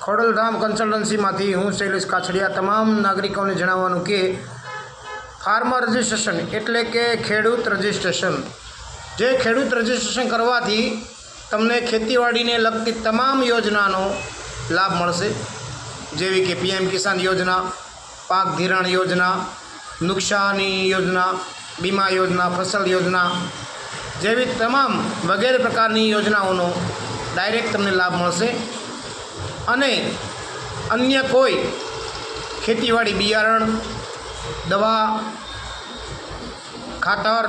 ખોડલધામ કન્સલ્ટન્સીમાંથી હું શૈલેષ કાછડિયા તમામ નાગરિકોને જણાવવાનું કે ફાર્મર રજિસ્ટ્રેશન એટલે કે ખેડૂત રજિસ્ટ્રેશન, જે ખેડૂત રજિસ્ટ્રેશન કરવાથી તમને ખેતીવાડીને લગતી તમામ યોજનાનો લાભ મળશે, જેવી કે PM કિસાન યોજના, પાક ધિરાણ યોજના, નુકસાની યોજના, બીમા યોજના, ફસલ યોજના જેવી તમામ વગેરે પ્રકારની યોજનાઓનો ડાયરેક્ટ તમને લાભ મળશે અને અન્ય કોઈ ખેતીવાડી બિયારણ, દવા, ખાતર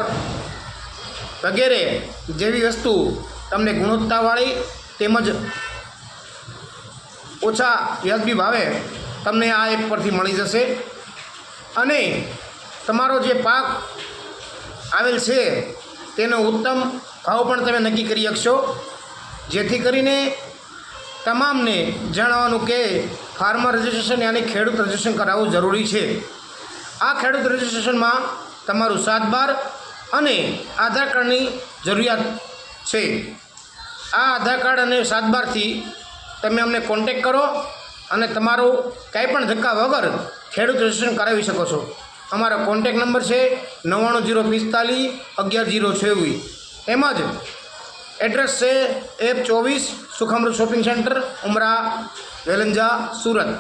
વગેરે જેવી વસ્તુ તમને ગુણવત્તાવાળી તેમજ ઓછા વ્યાજબી ભાવે તમને આ એપ પરથી મળી જશે અને તમારો જે પાક આવેલ છે તેનો ઉત્તમ ભાવ પણ તમે નક્કી કરી શકશો, જેથી કરીને તમામને જણાવવાનું કે ફાર્મર રજિસ્ટ્રેશન યાની ખેડૂત રજિસ્ટ્રેશન કરાવવું જરૂરી છે। આ ખેડૂત રજિસ્ટ્રેશનમાં તમારું 7/12 અને આધાર કાર્ડની જરૂરિયાત છે। આ આધાર કાર્ડ અને 7/12થી તમે અમને કોન્ટેક કરો અને તમારું કાંઈ પણ ધક્કા વગર ખેડૂત રજિસ્ટ્રેશન કરાવી શકો છો। અમારો કોન્ટેક નંબર છે 99045 11026। એમ જ એડ્રેસ છે F24 સુખામૃત શોપિંગ સેન્ટર, ઉમરા, વેલંજા, સુરત।